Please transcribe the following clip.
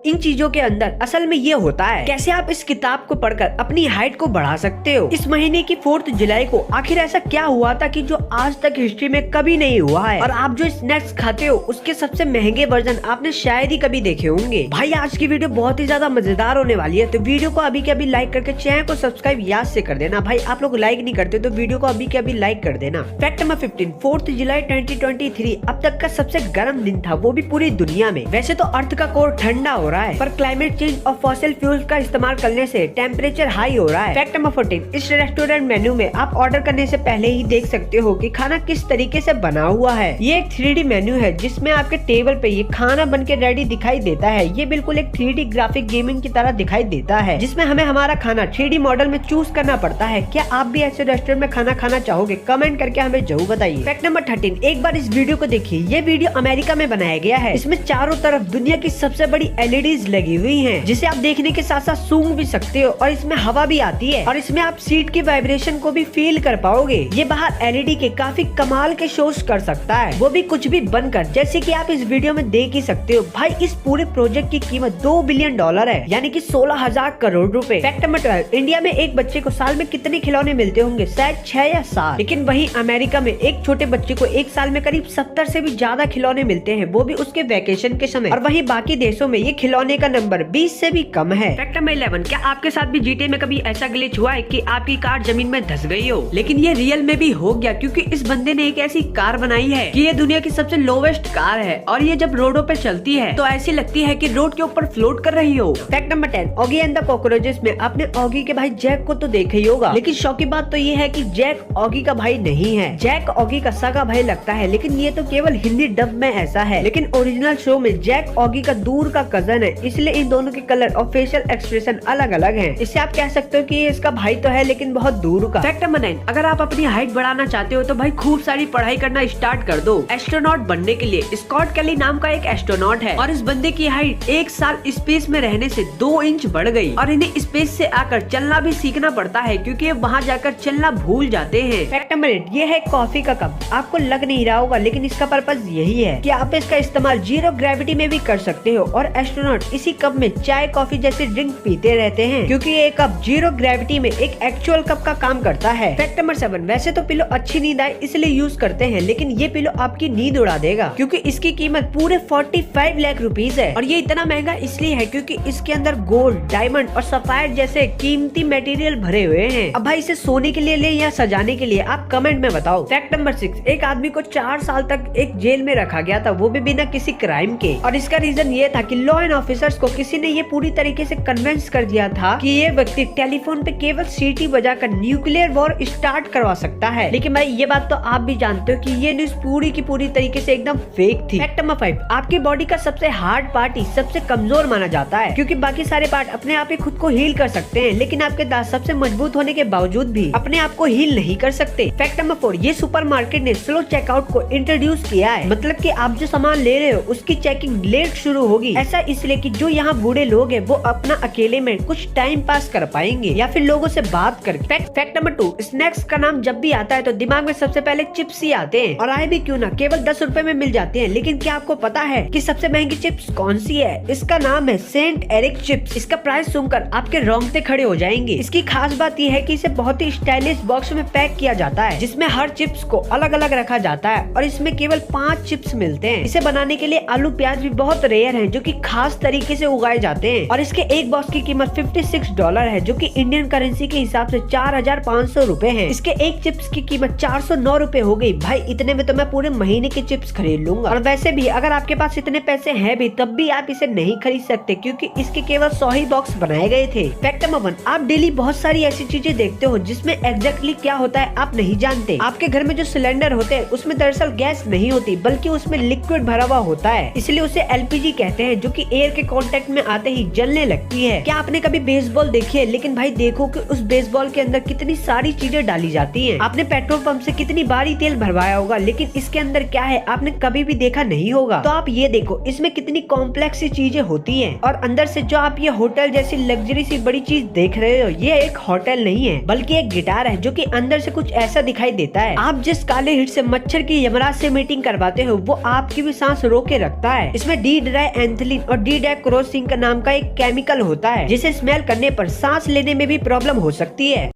इन चीजों के अंदर असल में ये होता है कैसे आप इस किताब को पढ़कर अपनी हाइट को बढ़ा सकते हो। इस महीने की 4 जुलाई को आखिर ऐसा क्या हुआ था कि जो आज तक हिस्ट्री में कभी नहीं हुआ है, और आप जो स्नैक्स खाते हो उसके सबसे महंगे वर्जन आपने शायद ही कभी देखे होंगे। भाई आज की वीडियो बहुत ही ज्यादा मजेदार होने वाली है, तो वीडियो को अभी के अभी लाइक करके चैनल को सब्सक्राइब याद से कर देना। भाई आप लोग लाइक नहीं करते तो वीडियो को अभी के अभी लाइक कर देना। फैक्ट नंबर 15, 4 जुलाई 2023 अब तक का सबसे गर्म दिन था, वो भी पूरी दुनिया में। वैसे तो अर्थ का कोर ठंडा हो रहा है, पर क्लाइमेट चेंज और फॉसिल फ्यूल्स का इस्तेमाल करने से टेम्परेचर हाई हो रहा है। फैक्ट नंबर 14, इस रेस्टोरेंट मेन्यू में आप ऑर्डर करने से पहले ही देख सकते हो कि खाना किस तरीके से बना हुआ है। ये एक 3D मेन्यू है जिसमें आपके टेबल पे ये खाना बन के रेडी दिखाई देता है। ये बिल्कुल एक 3D ग्राफिक गेमिंग की तरह दिखाई देता है, जिसमें हमें हमारा खाना 3D मॉडल में चूज करना पड़ता है। क्या आप भी ऐसे रेस्टोरेंट में खाना खाना चाहोगे? कमेंट करके हमें जरूर बताइए। फैक्ट नंबर 13, एक बार इस वीडियो को देखिए। ये वीडियो अमेरिका में बनाया गया है। इसमें चारों तरफ दुनिया की सबसे बड़ी LEDs लगी हुई हैं, जिसे आप देखने के साथ साथ सूंघ भी सकते हो, और इसमें हवा भी आती है, और इसमें आप सीट की वाइब्रेशन को भी फील कर पाओगे। ये बाहर LED के काफी कमाल के शोज कर सकता है, वो भी कुछ भी बनकर, जैसे कि आप इस वीडियो में देख ही सकते हो। भाई इस पूरे प्रोजेक्ट की कीमत $2 बिलियन है, यानी कि 16,000 करोड़ रुपए। फैक्ट नंबर 12, इंडिया में एक बच्चे को साल में कितने खिलौने मिलते होंगे? शायद 6 या 7। लेकिन वहीं अमेरिका में एक छोटे बच्चे को एक साल में करीब 70 से भी ज्यादा खिलौने मिलते हैं, वो भी उसके वैकेशन के समय। और वहीं बाकी देशों में ये खिलौने का नंबर 20 से भी कम है। फैक्ट नंबर 11, क्या आपके साथ भी GTA में कभी ऐसा ग्लिच हुआ है कि आपकी कार जमीन में धंस गई हो? लेकिन ये रियल में भी हो गया, क्योंकि इस बंदे ने एक ऐसी कार बनाई है कि ये दुनिया की सबसे लोवेस्ट कार है, और ये जब रोडों पे चलती है तो ऐसी लगती है कि रोड के ऊपर फ्लोट कर रही हो। Fact number 10, Oggy and the cockroaches में आपने ऑगी के भाई जैक को तो देखा ही होगा, लेकिन शौक की बात तो ये है कि जैक ऑगी का भाई नहीं है। जैक ऑगी का सगा भाई लगता है, लेकिन ये तो केवल हिंदी डब में ऐसा है। लेकिन ओरिजिनल शो में जैक ऑगी का दूर का कजन है, इसलिए इन दोनों के कलर और फेशियल एक्सप्रेशन अलग अलग हैं। इससे आप कह सकते हो कि ये इसका भाई तो है, लेकिन बहुत दूर का। फैक्ट नंबर 9, अगर आप अपनी हाइट बढ़ाना चाहते हो तो भाई खूब सारी पढ़ाई करना स्टार्ट कर दो। एस्ट्रोनॉट बनने के लिए स्कॉट केली नाम का एक एस्ट्रोनॉट है, और इस बंदे की हाइट 1 साल स्पेस में रहने से 2 इंच बढ़ गई, और इन्हें स्पेस से आकर चलना भी सीखना पड़ता है, क्योंकि ये वहाँ जाकर चलना भूल जाते हैं। फैक्ट नंबर 8, ये है कॉफी का कप। आपको लग नहीं रहा होगा, लेकिन इसका पर्पज यही है कि आप इसका इस्तेमाल 0 ग्रेविटी में भी कर सकते हो, और एस्ट्रोनॉट इसी कप में चाय कॉफी जैसे ड्रिंक पीते रहते हैं, क्योंकि ये कप 0 ग्रेविटी में एक एक्चुअल कप का काम करता है। फैक्ट नंबर 7, वैसे तो पिलो अच्छी नींद आए इसलिए यूज करते हैं, लेकिन ये पिलो आपकी नींद उड़ा देगा, क्योंकि इसकी कीमत पूरे 45 लाख रुपीज है। और ये इतना महंगा इसलिए है क्योंकि इसके अंदर गोल्ड, डायमंड और सफायर जैसे कीमती मटेरियल भरे हुए हैं। अब भाई इसे सोने के लिए ले या सजाने के लिए, आप कमेंट में बताओ। फैक्ट नंबर 6, एक आदमी को 4 साल तक एक जेल में रखा गया था, वो भी बिना किसी क्राइम के, और इसका रीजन ये था कि लॉ एंड ऑफिसर्स को किसी ने ये पूरी तरीके से कन्विंस कर दिया था कि ये व्यक्ति टेलीफोन पे केवल सीटी बजाकर न्यूक्लियर वॉर स्टार्ट करवा सकता है। लेकिन भाई ये बात तो आप भी जानते हो कि ये न्यूज पूरी की पूरी तरीके से एकदम फेक थी। फैक्ट नंबर 5, आपकी बॉडी का सबसे हार्ड पार्ट ही सबसे कमजोर माना जाता है, क्योंकि बाकी सारे पार्ट अपने आप ही खुद को हील कर सकते हैं, लेकिन आपके दांत सबसे मजबूत होने के बावजूद भी अपने आप को हील नहीं कर सकते। फैक्ट नंबर 4, ये सुपरमार्केट ने स्लो चेकआउट को इंट्रोड्यूस किया है, मतलब कि आप जो सामान ले रहे हो उसकी चेकिंग लेट शुरू होगी। ऐसा इसलिए कि जो यहाँ बूढ़े लोग हैं वो अपना अकेले में कुछ टाइम पास कर पाएंगे, या फिर लोगों से बात करके। फैक्ट नंबर 2, स्नैक्स का नाम जब भी आता है तो दिमाग में सबसे पहले चिप्स ही आते हैं, और आए भी क्यों ना, केवल 10 रुपए में मिल जाते हैं। लेकिन क्या आपको पता है कि सबसे महंगी चिप्स कौन सी है? इसका नाम है सेंट एरिक चिप्स। इसका प्राइस सुनकर आपके रोंगटे खड़े हो जाएंगे। इसकी खास बात यह है कि इसे बहुत ही स्टाइलिश बॉक्स में पैक किया जाता है, जिसमें हर चिप्स को अलग अलग रखा जाता है, और इसमें केवल 5 चिप्स मिलते हैं। इसे बनाने के लिए आलू प्याज भी बहुत रेयर हैं, जो कि खास तरीके से उगाए जाते हैं, और इसके एक बॉक्स की कीमत $56 है, जो कि इंडियन करेंसी के हिसाब से 4,500 रुपए है। इसके एक चिप्स की कीमत 409 रुपए हो गई। भाई इतने में तो मैं पूरे महीने के चिप्स खरीद लूंगा। और वैसे भी अगर आपके पास इतने पैसे हैं भी, तब भी आप इसे नहीं खरीद सकते, क्योंकि इसके केवल 100 ही बॉक्स बनाए गए थे। फैक्ट नंबर 1, आप डेली बहुत सारी ऐसी चीजें देखते हो जिसमें एग्जैक्टली क्या होता है आप नहीं जानते। आपके घर में जो सिलेंडर होते हैं उसमें दरअसल गैस नहीं होती, बल्कि उसमें लिक्विड भरा हुआ होता है, इसलिए उसे LPG कहते हैं, जो कि एयर के कांटेक्ट में आते ही जलने लगती है। क्या आपने कभी बेसबॉल देखी है? लेकिन भाई देखो कि उस बेसबॉल के अंदर कितनी सारी चीजें डाली जाती हैं। आपने पेट्रोल पंप से कितनी बारी तेल भरवाया होगा, लेकिन इसके अंदर क्या है आपने कभी भी देखा नहीं होगा। तो आप ये देखो इसमें कितनी कॉम्प्लेक्स चीजें होती हैं, और अंदर से जो आप ये होटल जैसी लग्जरी सी बड़ी चीज देख रहे हो, ये एक होटल नहीं है बल्कि एक गिटार है, जो कि अंदर से कुछ ऐसा दिखाई देता है। आप जिस काले हिट से मच्छर की यमराज से मीटिंग करवाते हो, वो आपकी भी सांस रोके रखता है। इसमें डी ड्राई एंथलीन और डीडेक्रोसिंक नाम का एक केमिकल होता है जिसे स्मेल करने पर सांस लेने में भी प्रॉब्लम हो सकती है।